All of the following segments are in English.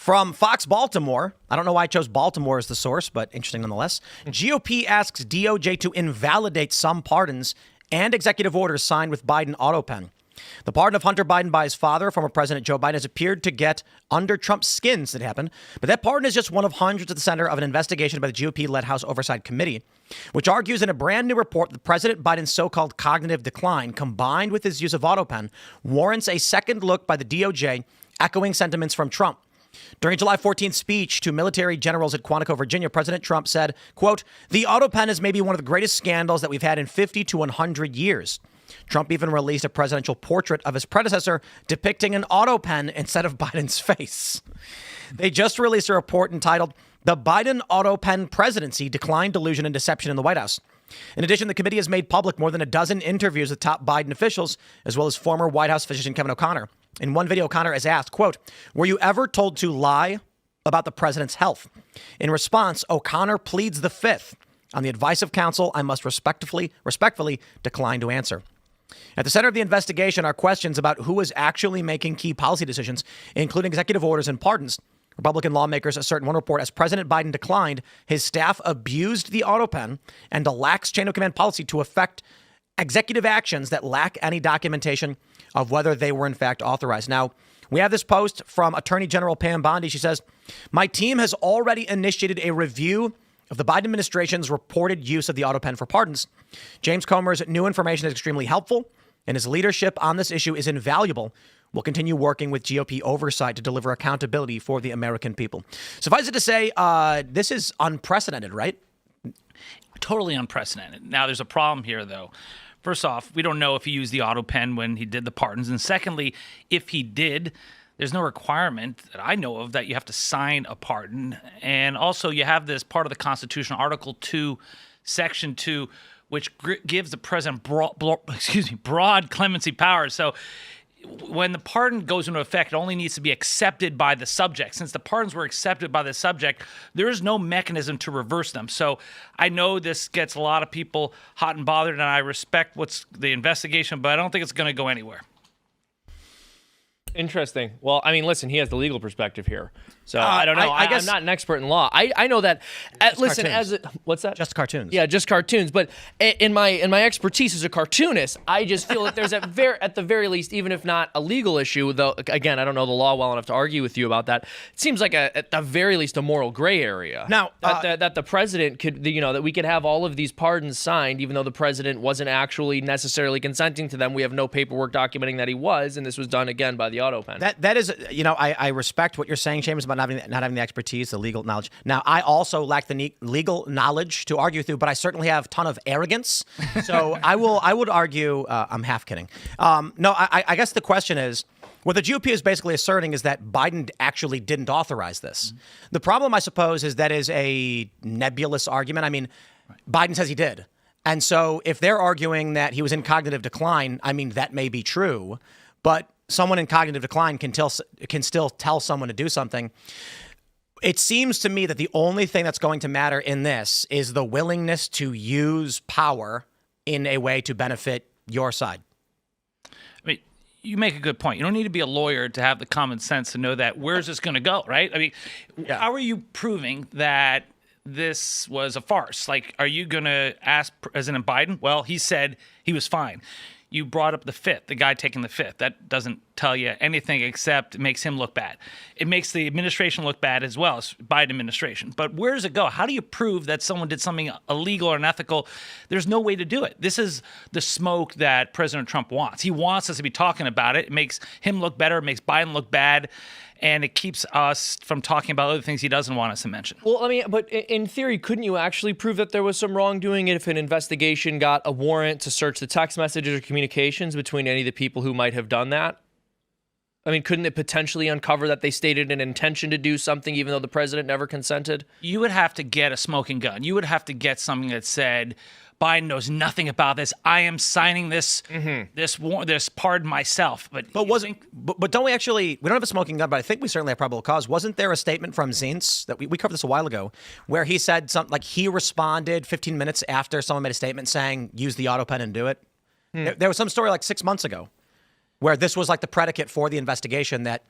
From Fox Baltimore, I don't know why I chose Baltimore as the source, but interesting nonetheless. GOP asks DOJ to invalidate some pardons and executive orders signed with Biden AutoPen. The pardon of Hunter Biden by his father, former President Joe Biden, has appeared to get under Trump's skin since it happened. But that pardon is just one of hundreds at the center of an investigation by the GOP-led House Oversight Committee, which argues in a brand new report that President Biden's so-called cognitive decline, combined with his use of AutoPen, warrants a second look by the DOJ, echoing sentiments from Trump. During a July 14th speech to military generals at Quantico, Virginia, President Trump said, quote, "The AutoPen is maybe one of the greatest scandals that we've had in 50 to 100 years. Trump even released a presidential portrait of his predecessor depicting an AutoPen instead of Biden's face. They just released a report entitled The Biden AutoPen Presidency Decline, Delusion, and Deception in the White House. In addition, the committee has made public more than a dozen interviews with top Biden officials, as well as former White House physician Kevin O'Connor. In one video, O'Connor is asked, quote, "Were you ever told to lie about the president's health?" In response, O'Connor pleads the fifth. On the advice of counsel, I must respectfully decline to answer. At the center of the investigation are questions about who is actually making key policy decisions, including executive orders and pardons. Republican lawmakers assert in one report, as President Biden declined, his staff abused the AutoPen and a lax chain of command policy to effect executive actions that lack any documentation of whether they were in fact authorized. Now, we have this post from Attorney General Pam Bondi. She says, "My team has already initiated a review of the Biden administration's reported use of the AutoPen for pardons. James Comer's new information is extremely helpful, and his leadership on this issue is invaluable. We'll continue working with GOP oversight to deliver accountability for the American people." Suffice it to say, this is unprecedented, right? Totally unprecedented. Now, there's a problem here, though. First off, we don't know if he used the AutoPen when he did the pardons. And secondly, if he did, there's no requirement that I know of that you have to sign a pardon. And also, you have this part of the Constitution, Article 2, Section 2, which gives the president broad clemency powers. So when the pardon goes into effect, it only needs to be accepted by the subject. Since the pardons were accepted by the subject, there is no mechanism to reverse them. So I know this gets a lot of people hot and bothered, and I respect what's the investigation, but I don't think it's going to go anywhere. Interesting. Well, I mean, listen, he has the legal perspective here. So I don't know. I guess I'm not an expert in law. I know that. Listen, what's that? Just cartoons. Yeah, just cartoons. But in my expertise as a cartoonist, I just feel that there's at the very least, even if not a legal issue, though, again, I don't know the law well enough to argue with you about that. It seems like at the very least a moral gray area. Now, that the president could, that we could have all of these pardons signed, even though the president wasn't actually necessarily consenting to them. We have no paperwork documenting that he was, and this was done again by the AutoPen. That is, I respect what you're saying, James, about not having the expertise, the legal knowledge. Now, I also lack the legal knowledge to argue through, but I certainly have a ton of arrogance. So I would argue, I'm half kidding. No, I guess the question is, what the GOP is basically asserting is that Biden actually didn't authorize this. Mm-hmm. The problem, I suppose, is that is a nebulous argument. I mean, Biden says he did. And so if they're arguing that he was in cognitive decline, I mean, that may be true, but someone in cognitive decline can still tell someone to do something. It seems to me that the only thing that's going to matter in this is the willingness to use power in a way to benefit your side. I mean, you make a good point. You don't need to be a lawyer to have the common sense to know that where's this going to go, right? I mean, How are you proving that this was a farce? Like, are you going to ask President Biden? Well, he said he was fine. You brought up the fifth, the guy taking the fifth. That doesn't tell you anything except it makes him look bad. It makes the administration look bad as well, as Biden administration. But where does it go? How do you prove that someone did something illegal or unethical? There's no way to do it. This is the smoke that President Trump wants. He wants us to be talking about it. It makes him look better. It makes Biden look bad. And it keeps us from talking about other things he doesn't want us to mention. Well, I mean, but in theory, couldn't you actually prove that there was some wrongdoing if an investigation got a warrant to search the text messages or communications between any of the people who might have done that? I mean, couldn't it potentially uncover that they stated an intention to do something even though the president never consented? You would have to get a smoking gun. You would have to get something that said, Biden knows nothing about this. I am signing this this pardon myself. But don't we actually? We don't have a smoking gun, but I think we certainly have probable cause. Wasn't there a statement from Zients that we covered this a while ago, where he said something like he responded 15 minutes after someone made a statement saying use the AutoPen and do it? There was some story like 6 months ago where this was like the predicate for the investigation that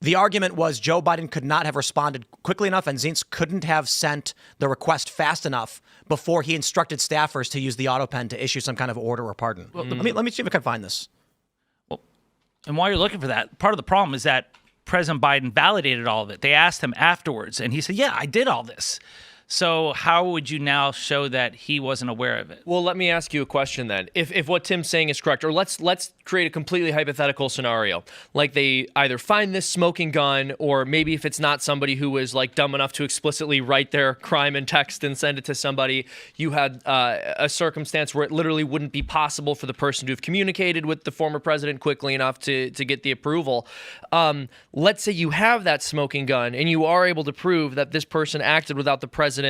The argument was Joe Biden could not have responded quickly enough, and Zients couldn't have sent the request fast enough before he instructed staffers to use the AutoPen to issue some kind of order or pardon. Well, let me see if I can find this. Well, and while you're looking for that, part of the problem is that President Biden validated all of it. They asked him afterwards, and he said, yeah, I did all this. So how would you now show that he wasn't aware of it? Well, let me ask you a question then. If what Tim's saying is correct, or let's create a completely hypothetical scenario. Like they either find this smoking gun, or maybe if it's not somebody who was like dumb enough to explicitly write their crime in text and send it to somebody, you had a circumstance where it literally wouldn't be possible for the person to have communicated with the former president quickly enough to get the approval. Let's say you have that smoking gun and you are able to prove that this person acted without the president's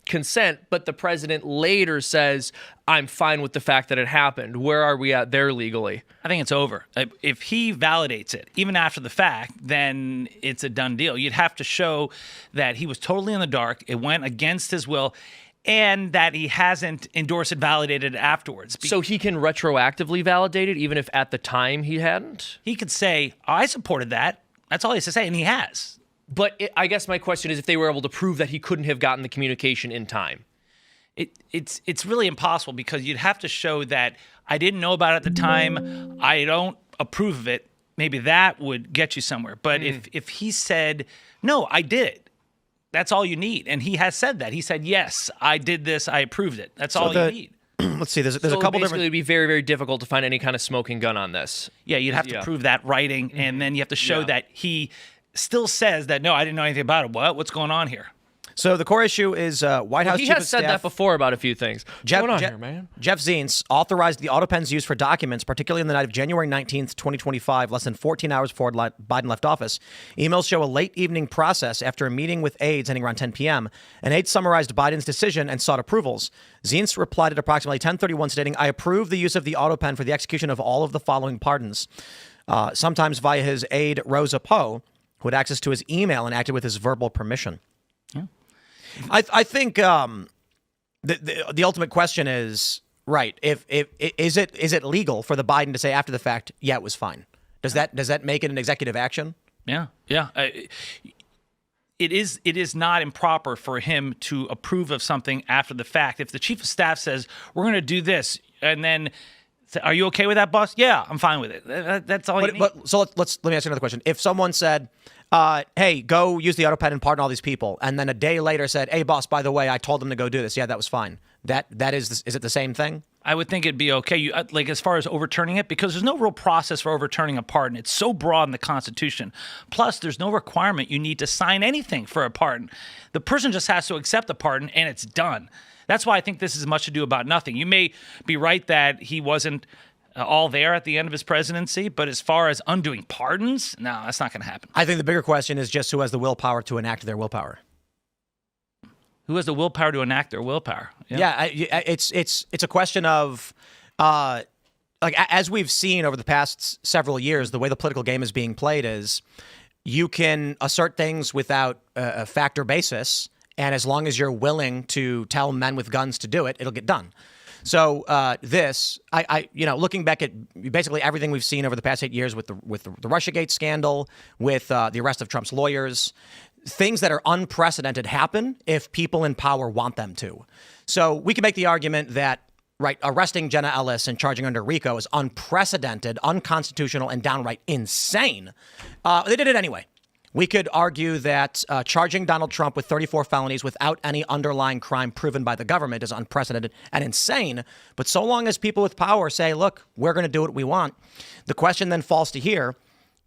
consent, but the president later says, I'm fine with the fact that it happened. Where are we at there legally? I think it's over. If he validates it, even after the fact, then it's a done deal. You'd have to show that he was totally in the dark, it went against his will, and that he hasn't endorsed it, validated it afterwards. So he can retroactively validate it, even if at the time he hadn't? He could say, oh, I supported that. That's all he has to say, and he has. But I guess my question is if they were able to prove that he couldn't have gotten the communication in time. It's really impossible because you'd have to show that I didn't know about it at the time. I don't approve of it. Maybe that would get you somewhere. But if he said, no, I did it, that's all you need. And he has said that. He said, yes, I did this. I approved it. That's all you need. Let's see. There's a couple different. It would be very, very difficult to find any kind of smoking gun on this. Yeah, you'd have to prove that writing, and then you have to show that he still says that, no, I didn't know anything about it. What's going on here? So the core issue is White House He Chief of has said Staff, that before about a few things. Jeff, What's going on here, man? Jeff Zients authorized the AutoPen's use for documents, particularly in the night of January 19th, 2025, less than 14 hours before Biden left office. Emails show a late evening process after a meeting with aides ending around 10 p.m. An aide summarized Biden's decision and sought approvals. Zients replied at approximately 10:31, stating, I approve the use of the AutoPen for the execution of all of the following pardons, sometimes via his aide, Rosa Poe, who had access to his email and acted with his verbal permission. Yeah. I think the ultimate question is, right, is it legal for the Biden to say after the fact, yeah, it was fine? Does that make it an executive action? Yeah. It is not improper for him to approve of something after the fact. If the chief of staff says, we're going to do this, and then are you okay with that, boss? Yeah, I'm fine with it. That's all you need. So let me ask you another question. If someone said, hey, go use the AutoPen and pardon all these people, and then a day later said, hey, boss, by the way, I told them to go do this. Yeah, that was fine. Is it the same thing? I would think it'd be okay. Like as far as overturning it, because there's no real process for overturning a pardon. It's so broad in the Constitution. Plus, there's no requirement you need to sign anything for a pardon. The person just has to accept the pardon, and it's done. That's why I think this is much ado about nothing. You may be right that he wasn't all there at the end of his presidency, but as far as undoing pardons, no, that's not going to happen. I think the bigger question is just who has the willpower to enact their willpower. Who has the willpower to enact their willpower? It's a question of as we've seen over the past several years, the way the political game is being played is you can assert things without a fact or basis. And as long as you're willing to tell men with guns to do it, it'll get done. So looking back at basically everything we've seen over the past 8 years with the Russiagate scandal, with the arrest of Trump's lawyers, things that are unprecedented happen if people in power want them to. So we can make the argument that, right, arresting Jenna Ellis and charging her under RICO is unprecedented, unconstitutional, and downright insane. They did it anyway. We could argue that charging Donald Trump with 34 felonies without any underlying crime proven by the government is unprecedented and insane. But so long as people with power say, look, we're going to do what we want, the question then falls to here,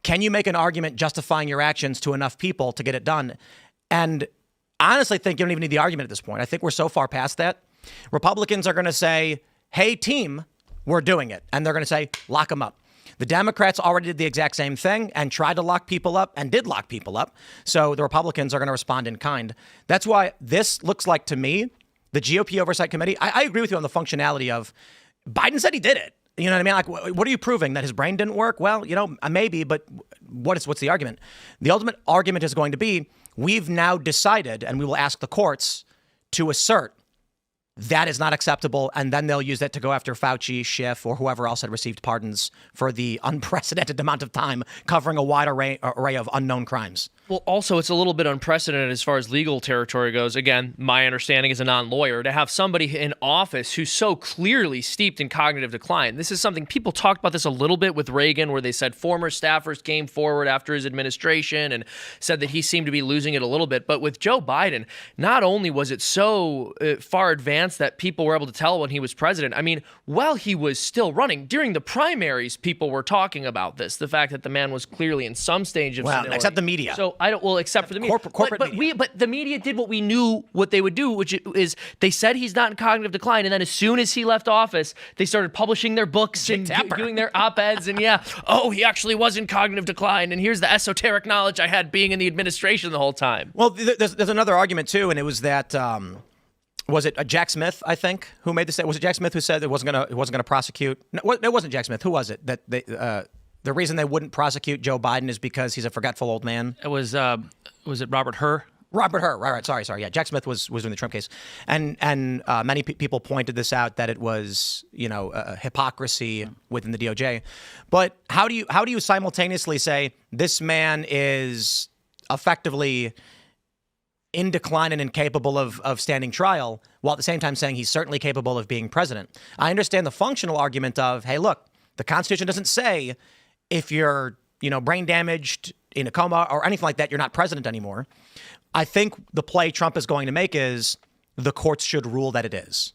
can you make an argument justifying your actions to enough people to get it done? And I honestly think you don't even need the argument at this point. I think we're so far past that. Republicans are going to say, hey, team, we're doing it. And they're going to say, lock them up. The Democrats already did the exact same thing and tried to lock people up and did lock people up. So the Republicans are going to respond in kind. That's why this looks like, to me, the GOP Oversight Committee. I agree with you on the functionality of Biden said he did it. You know what I mean? Like, what are you proving? That his brain didn't work? Well, maybe, but what's the argument? The ultimate argument is going to be, we've now decided, and we will ask the courts to assert that is not acceptable, and then they'll use that to go after Fauci, Schiff, or whoever else had received pardons for the unprecedented amount of time covering a wide array of unknown crimes. Well, also, it's a little bit unprecedented as far as legal territory goes. Again, my understanding as a non-lawyer, to have somebody in office who's so clearly steeped in cognitive decline. This is something people talked about this a little bit with Reagan, where they said former staffers came forward after his administration and said that he seemed to be losing it a little bit. But with Joe Biden, not only was it so far advanced that people were able to tell when he was president, I mean, while he was still running, during the primaries, people were talking about this, the fact that the man was clearly in some stage of senility. Except the media. So I don't. Well, except for the media. Corporate media. But the media did what we knew what they would do, which is they said he's not in cognitive decline, and then as soon as he left office, they started publishing their books and doing their op-eds, and he actually was in cognitive decline, and here's the esoteric knowledge I had being in the administration the whole time. Well, there's another argument too, and it was that. Was it Jack Smith, I think, who made this? Was it Jack Smith who said it wasn't gonna prosecute? No, it wasn't Jack Smith. Who was it? That they, the reason they wouldn't prosecute Joe Biden is because he's a forgetful old man. It was it Robert Hur? Robert Hur, right. Sorry. Yeah, Jack Smith was doing the Trump case, and many people pointed this out, that it was a hypocrisy within the DOJ. But how do you simultaneously say this man is effectively in decline and incapable of standing trial, while at the same time saying he's certainly capable of being president? I understand the functional argument of, hey, look, the Constitution doesn't say if you're, brain damaged, in a coma, or anything like that, you're not president anymore. I think the play Trump is going to make is the courts should rule that it is.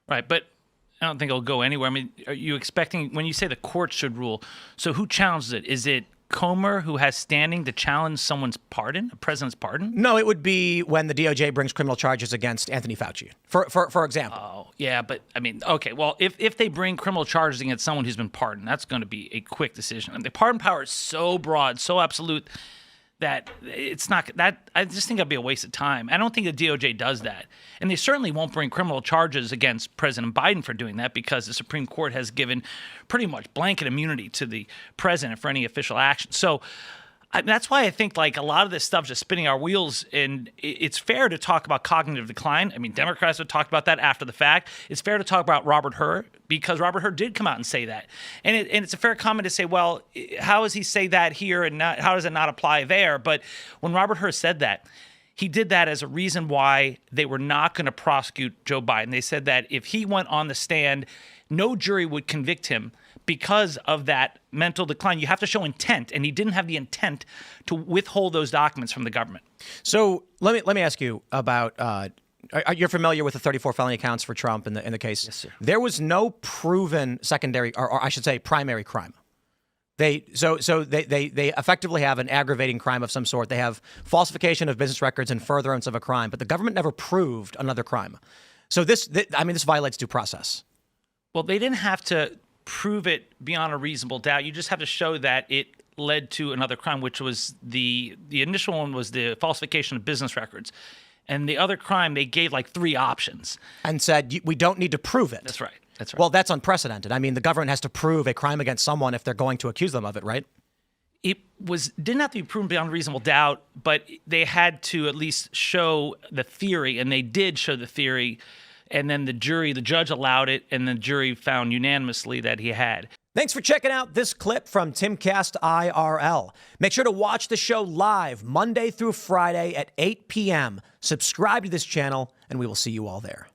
Right, but I don't think it'll go anywhere. I mean, are you expecting, when you say the courts should rule, so who challenges it? Is it Comer, who has standing to challenge someone's pardon, a president's pardon? No, it would be when the DOJ brings criminal charges against Anthony Fauci, for example. Oh, yeah, but I mean, okay, well, if they bring criminal charges against someone who's been pardoned, that's going to be a quick decision. And the pardon power is so broad, so absolute, that it's not that. I just think that'd be a waste of time. I don't think the DOJ does that, and they certainly won't bring criminal charges against President Biden for doing that, because the Supreme Court has given pretty much blanket immunity to the president for any official action. So that's why I think like a lot of this stuff just spinning our wheels, and it's fair to talk about cognitive decline. I mean, Democrats have talked about that after the fact. It's fair to talk about Robert Hur, because Robert Hur did come out and say that. And it's a fair comment to say, well, how does he say that here and how does it not apply there? But when Robert Hur said that, he did that as a reason why they were not going to prosecute Joe Biden. They said that if he went on the stand, no jury would convict him because of that mental decline. You have to show intent, and he didn't have the intent to withhold those documents from the government. So let me ask you about. You're familiar with the 34 felony counts for Trump in the case? Yes, sir. There was no proven secondary, or I should say primary crime. They effectively have an aggravating crime of some sort. They have falsification of business records and furtherance of a crime, but the government never proved another crime. So this violates due process. Well, they didn't have to prove it beyond a reasonable doubt. You just have to show that it led to another crime, which was the initial one was the falsification of business records. And the other crime, they gave like 3 options. And said, we don't need to prove it. That's right. That's right. Well, that's unprecedented. I mean, the government has to prove a crime against someone if they're going to accuse them of it, right? It didn't have to be proven beyond reasonable doubt, but they had to at least show the theory, and they did show the theory. And then the judge allowed it, and the jury found unanimously that he had. Thanks for checking out this clip from Timcast IRL. Make sure to watch the show live Monday through Friday at 8 p.m. Subscribe to this channel, and we will see you all there.